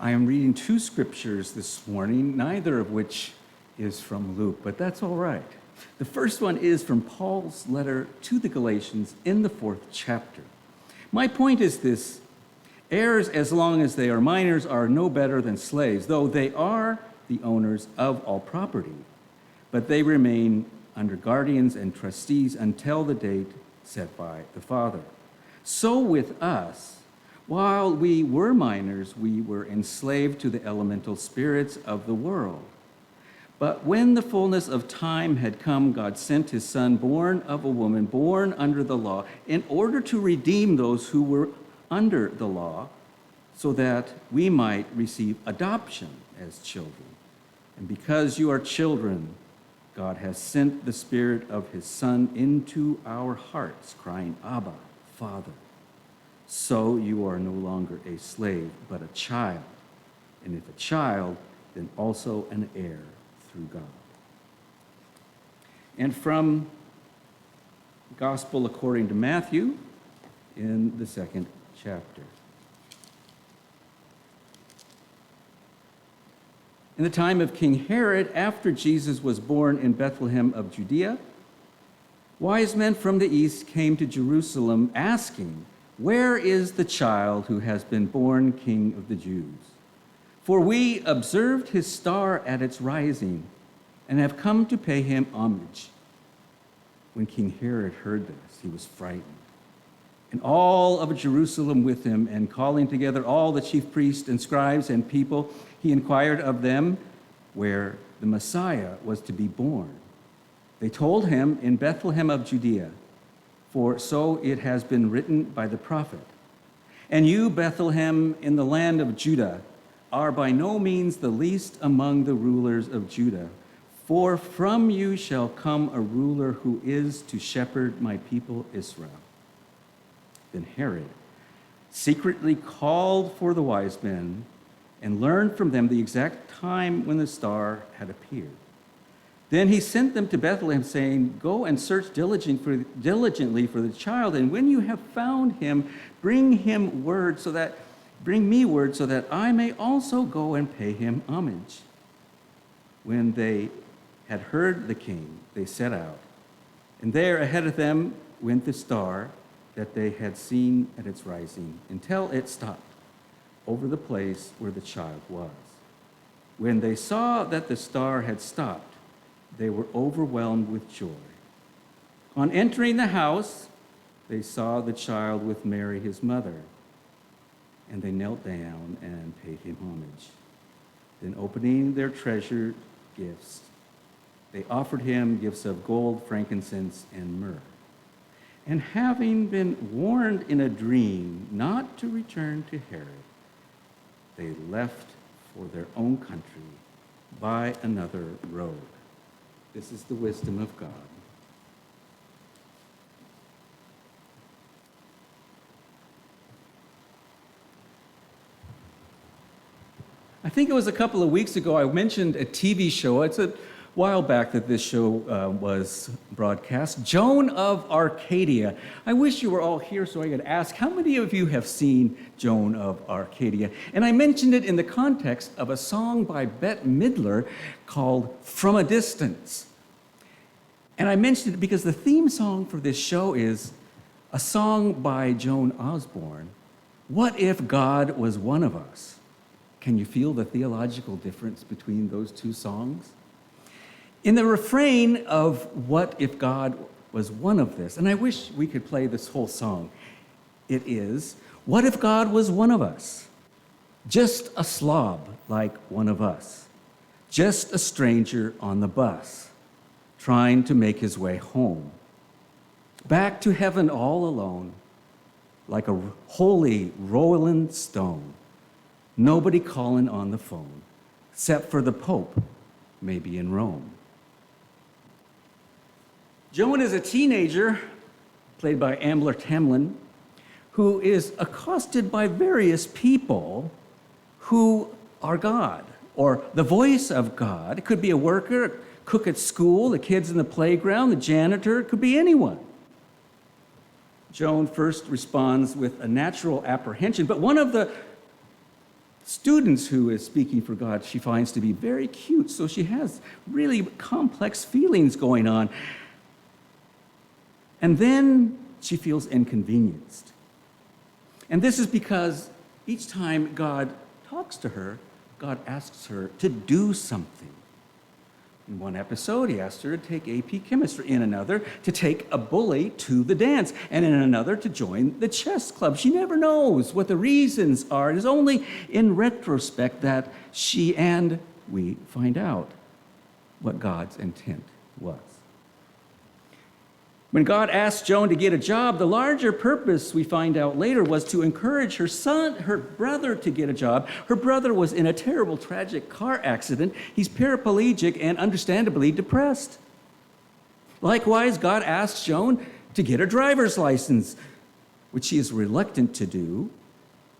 I am reading two scriptures this morning, neither of which is from Luke, but that's all right. The first one is from Paul's letter to the Galatians in the 4th chapter. My point is this: heirs, as long as they are minors, are no better than slaves, though they are the owners of all property. But they remain under guardians and trustees until the date set by the Father. So with us, while we were minors, we were enslaved to the elemental spirits of the world. But when the fullness of time had come, God sent his Son, born of a woman, born under the law, in order to redeem those who were under the law, so that we might receive adoption as children. And because you are children, God has sent the Spirit of his Son into our hearts, crying, Abba, Father. So you are no longer a slave, but a child. And if a child, then also an heir through God. And from Gospel according to Matthew in the 2nd chapter. In the time of King Herod, after Jesus was born in Bethlehem of Judea, wise men from the east came to Jerusalem asking, "Where is the child who has been born King of the Jews? For we observed his star at its rising and have come to pay him homage." When King Herod heard this, he was frightened, and all of Jerusalem with him, and calling together all the chief priests and scribes and people, he inquired of them where the Messiah was to be born. They told him, "In Bethlehem of Judea, for so it has been written by the prophet. And you, Bethlehem, in the land of Judah, are by no means the least among the rulers of Judah, for from you shall come a ruler who is to shepherd my people Israel." Then Herod secretly called for the wise men and learned from them the exact time when the star had appeared. Then he sent them to Bethlehem, saying, "Go and search diligently for the child, and when you have found him, bring me word so that I may also go and pay him homage." When they had heard the king, they set out, and there ahead of them went the star that they had seen at its rising, until it stopped over the place where the child was. When they saw that the star had stopped, they were overwhelmed with joy. On entering the house, they saw the child with Mary, his mother, and they knelt down and paid him homage. Then, opening their treasured gifts, they offered him gifts of gold, frankincense, and myrrh. And having been warned in a dream not to return to Herod, they left for their own country by another road. This is the wisdom of God. I think it was a couple of weeks ago I mentioned a TV show. It's a while back that this show was broadcast, Joan of Arcadia. I wish you were all here so I could ask, how many of you have seen Joan of Arcadia? And I mentioned it in the context of a song by Bette Midler called From a Distance. And I mentioned it because the theme song for this show is a song by Joan Osborne, "What If God Was One of Us?" Can you feel the theological difference between those two songs? In the refrain of "What If God Was One of This," and I wish we could play this whole song, it is, "What if God was one of us? Just a slob like one of us. Just a stranger on the bus, trying to make his way home. Back to heaven all alone, like a holy rolling stone. Nobody calling on the phone, except for the Pope, maybe in Rome." Joan is a teenager, played by Ambler Tamlin, who is accosted by various people who are God, or the voice of God. It could be a worker, a cook at school, the kids in the playground, the janitor, it could be anyone. Joan first responds with a natural apprehension, but one of the students who is speaking for God she finds to be very cute, so she has really complex feelings going on. And then she feels inconvenienced. And this is because each time God talks to her, God asks her to do something. In one episode, he asked her to take AP chemistry. In another, to take a bully to the dance. And in another, to join the chess club. She never knows what the reasons are. It is only in retrospect that we find out what God's intent was. When God asked Joan to get a job, the larger purpose, we find out later, was to encourage her brother to get a job. Her brother was in a terrible, tragic car accident. He's paraplegic and understandably depressed. Likewise, God asked Joan to get a driver's license, which she is reluctant to do.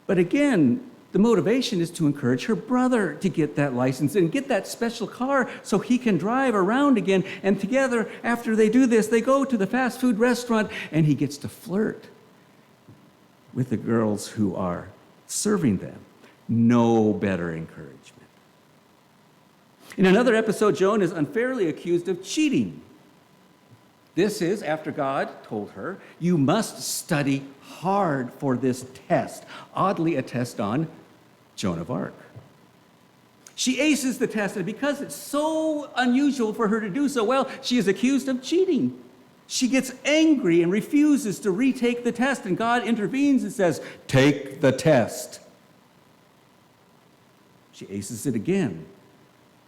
But again, the motivation is to encourage her brother to get that license and get that special car so he can drive around again. And together, after they do this, they go to the fast food restaurant and he gets to flirt with the girls who are serving them. No better encouragement. In another episode, Joan is unfairly accused of cheating. This is after God told her, "You must study hard for this test." Oddly, a test on Joan of Arc. She aces the test, and because it's so unusual for her to do so well, she is accused of cheating. She gets angry and refuses to retake the test, and God intervenes and says, "Take the test." She aces it again,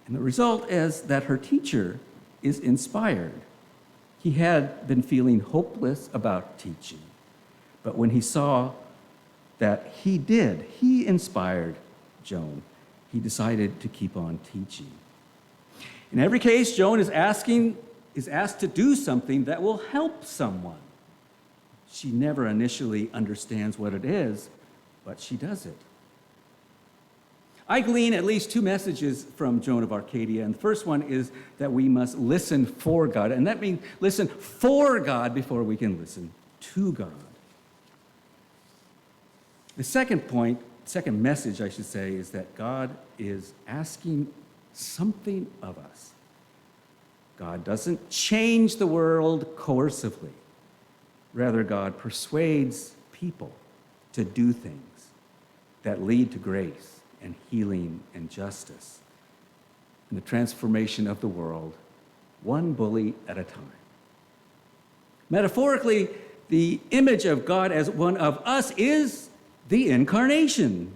and the result is that her teacher is inspired. He had been feeling hopeless about teaching, but when he saw that he inspired Joan, he decided to keep on teaching. In every case, Joan is asked to do something that will help someone. She never initially understands what it is, but she does it. I glean at least two messages from Joan of Arcadia, and the first one is that we must listen for God, and that means listen for God before we can listen to God. The second message, I should say, is that God is asking something of us. God doesn't change the world coercively. Rather, God persuades people to do things that lead to grace and healing and justice and the transformation of the world, one bully at a time. Metaphorically, the image of God as one of us is the incarnation,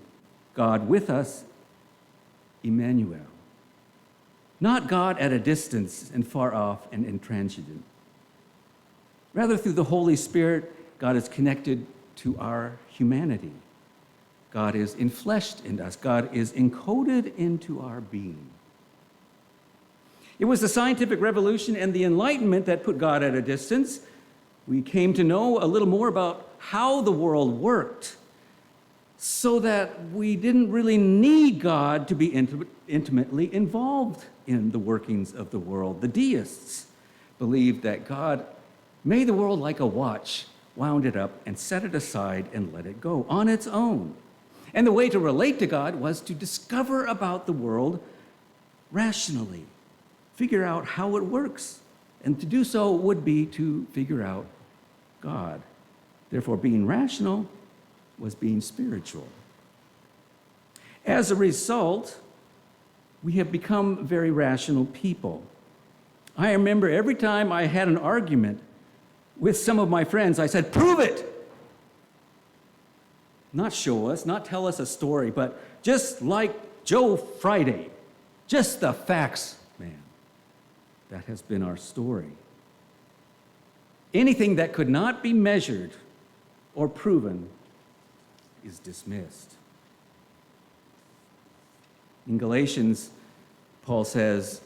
God with us, Emmanuel. Not God at a distance and far off and intransigent. Rather, through the Holy Spirit, God is connected to our humanity. God is enfleshed in us. God is encoded into our being. It was the scientific revolution and the Enlightenment that put God at a distance. We came to know a little more about how the world worked, so that we didn't really need God to be intimately involved in the workings of the world. The deists believed that God made the world like a watch, wound it up, and set it aside and let it go on its own. And the way to relate to God was to discover about the world rationally, figure out how it works. And to do so would be to figure out God. Therefore, being rational was being spiritual. As a result, we have become very rational people. I remember every time I had an argument with some of my friends, I said, "Prove it!" Not show us, not tell us a story, but just like Joe Friday, just the facts, man. That has been our story. Anything that could not be measured or proven is dismissed. In Galatians, Paul says,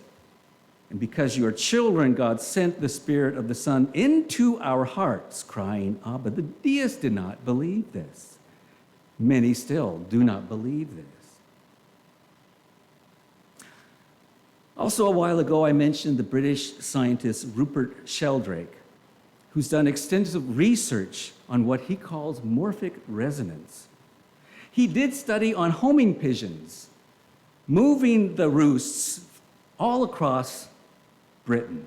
"And because you are children, God sent the Spirit of the Son into our hearts, crying, Abba." The deists did not believe this. Many still do not believe this. Also, a while ago, I mentioned the British scientist Rupert Sheldrake, who's done extensive research on what he calls morphic resonance. He did study on homing pigeons, moving the roosts all across Britain,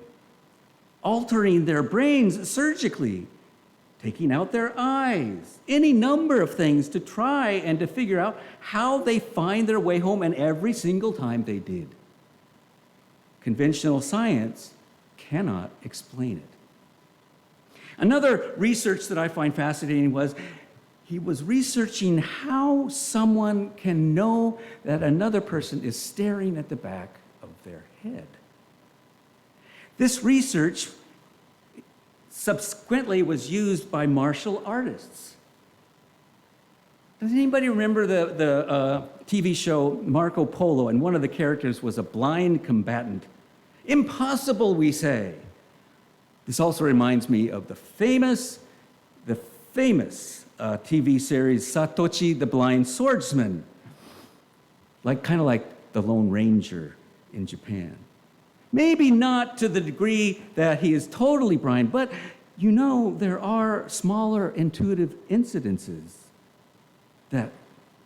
altering their brains surgically, taking out their eyes, any number of things to try and to figure out how they find their way home, and every single time they did. Conventional science cannot explain it. Another research that I find fascinating was he was researching how someone can know that another person is staring at the back of their head. This research subsequently was used by martial artists. Does anybody remember the TV show Marco Polo, and one of the characters was a blind combatant? Impossible, we say. This also reminds me of the famous TV series Satoshi the Blind Swordsman, kind of like the Lone Ranger in Japan. Maybe not to the degree that he is totally blind, but there are smaller intuitive incidences that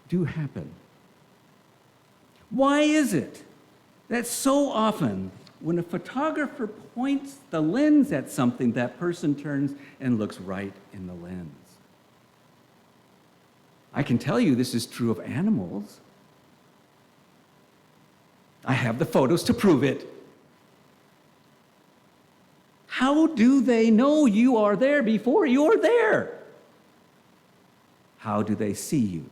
do happen. Why is it that so often when a photographer points the lens at something, that person turns and looks right in the lens? I can tell you this is true of animals. I have the photos to prove it. How do they know you are there before you are there? How do they see you?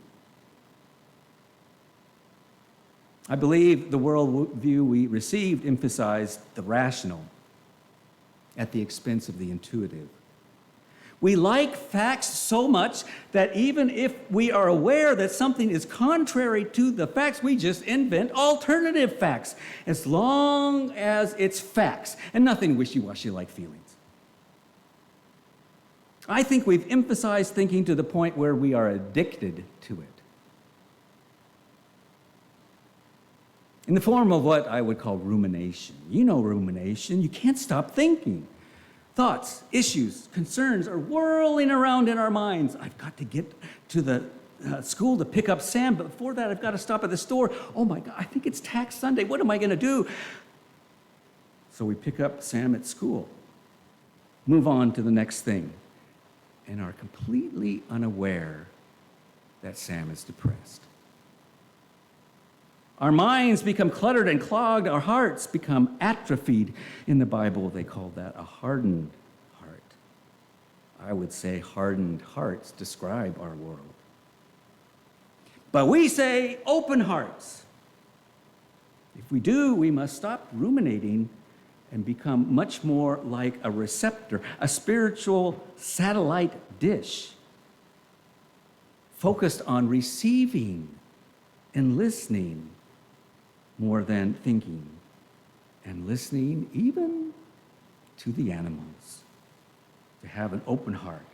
I believe the worldview we received emphasized the rational at the expense of the intuitive. We like facts so much that even if we are aware that something is contrary to the facts, we just invent alternative facts, as long as it's facts and nothing wishy-washy like feelings. I think we've emphasized thinking to the point where we are addicted to it, in the form of what I would call rumination. You know rumination. You can't stop thinking. Thoughts, issues, concerns are whirling around in our minds. I've got to get to the school to pick up Sam, but before that, I've got to stop at the store. Oh my God, I think it's tax Sunday. What am I going to do? So we pick up Sam at school, move on to the next thing, and are completely unaware that Sam is depressed. Our minds become cluttered and clogged. Our hearts become atrophied. In the Bible, they call that a hardened heart. I would say hardened hearts describe our world. But we say open hearts. If we do, we must stop ruminating and become much more like a receptor, a spiritual satellite dish, focused on receiving and listening more than thinking, and listening even to the animals. To have an open heart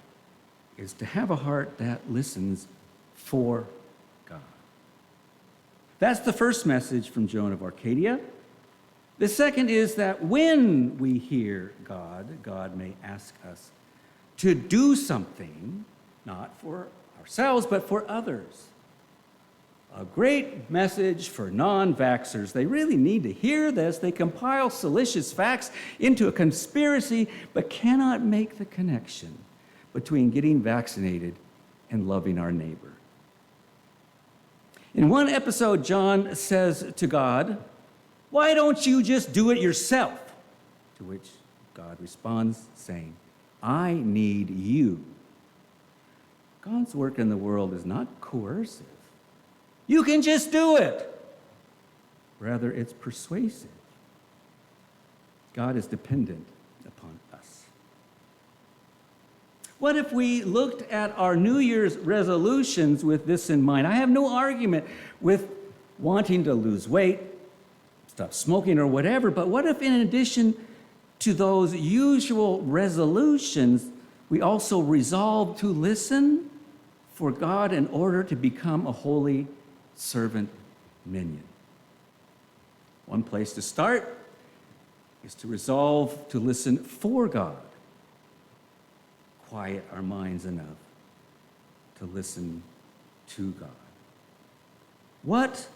is to have a heart that listens for God. That's the first message from Joan of Arcadia. The second is that when we hear God, God may ask us to do something, not for ourselves, but for others. A great message for non-vaxxers. They really need to hear this. They compile salacious facts into a conspiracy, but cannot make the connection between getting vaccinated and loving our neighbor. In one episode, John says to God, "Why don't you just do it yourself?" To which God responds saying, "I need you." God's work in the world is not coercive. You can just do it. Rather, it's persuasive. God is dependent upon us. What if we looked at our New Year's resolutions with this in mind? I have no argument with wanting to lose weight, stop smoking, or whatever, but what if in addition to those usual resolutions, we also resolve to listen for God in order to become a holy servant minion? One place to start is to resolve to listen for God. Quiet our minds enough to listen to God. What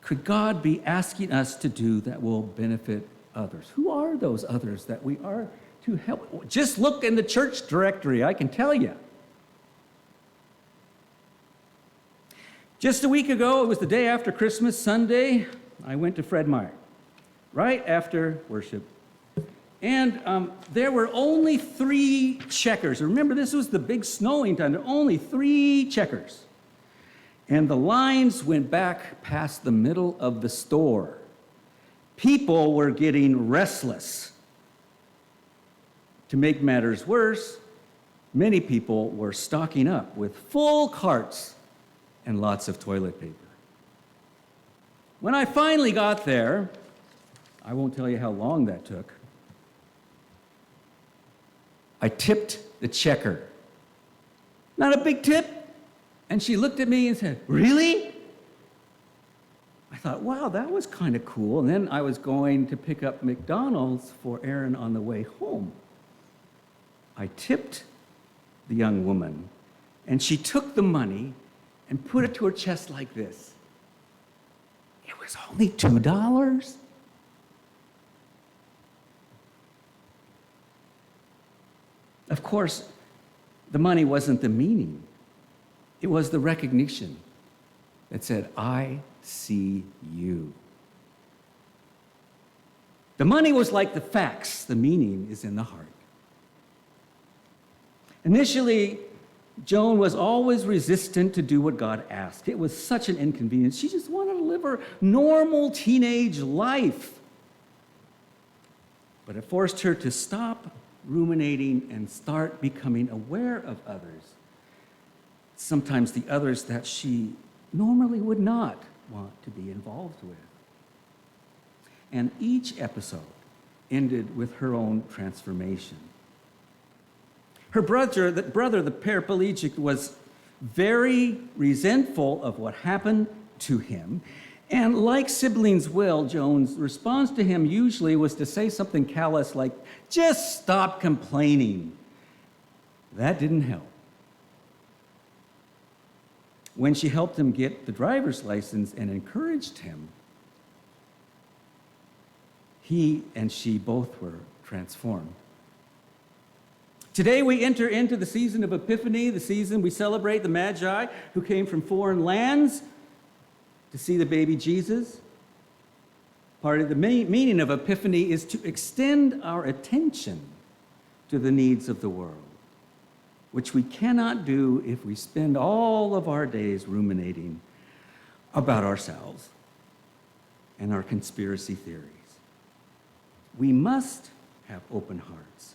could God be asking us to do that will benefit others? Who are those others that we are to help? Just look in the church directory, I can tell you. Just a week ago, it was the day after Christmas, Sunday, I went to Fred Meyer, right after worship. And there were only 3 checkers. Remember, this was the big snowing time. There were only 3 checkers. And the lines went back past the middle of the store. People were getting restless. To make matters worse, many people were stocking up with full carts and lots of toilet paper. When I finally got there, I won't tell you how long that took, I tipped the checker. Not a big tip. And she looked at me and said, "Really?" I thought, wow, that was kind of cool. And then I was going to pick up McDonald's for Aaron on the way home. I tipped the young woman, and she took the money and put it to her chest like this. It was only $2. Of course, the money wasn't the meaning. It was the recognition that said, "I see you." The money was like the facts. The meaning is in the heart. Initially, Joan was always resistant to do what God asked. It was such an inconvenience. She just wanted to live her normal teenage life. But it forced her to stop ruminating and start becoming aware of others. Sometimes the others that she normally would not want to be involved with. And each episode ended with her own transformation. Her brother, the paraplegic, was very resentful of what happened to him. And like siblings will, Joan's response to him usually was to say something callous like, "Just stop complaining." That didn't help. When she helped him get the driver's license and encouraged him, he and she both were transformed. Today we enter into the season of Epiphany, the season we celebrate the Magi who came from foreign lands to see the baby Jesus. Part of the meaning of Epiphany is to extend our attention to the needs of the world, which we cannot do if we spend all of our days ruminating about ourselves and our conspiracy theories. We must have open hearts.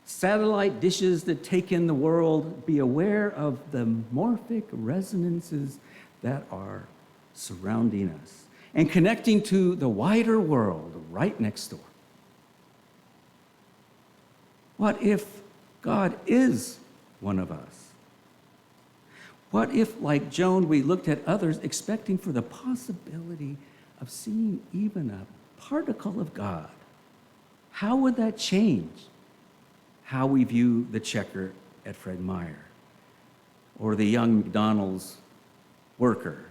Satellite dishes that take in the world, be aware of the morphic resonances that are surrounding us and connecting to the wider world right next door. What if God is one of us? What if, like Joan, we looked at others expecting for the possibility of seeing even a particle of God? How would that change how we view the checker at Fred Meyer, or the young McDonald's worker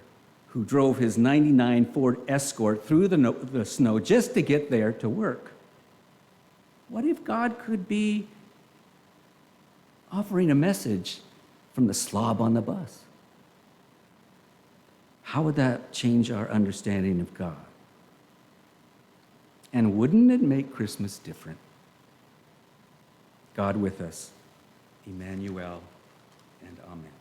who drove his '99 Ford Escort through the snow just to get there to work? What if God could be offering a message from the slob on the bus? How would that change our understanding of God? And wouldn't it make Christmas different? God with us, Emmanuel, and Amen.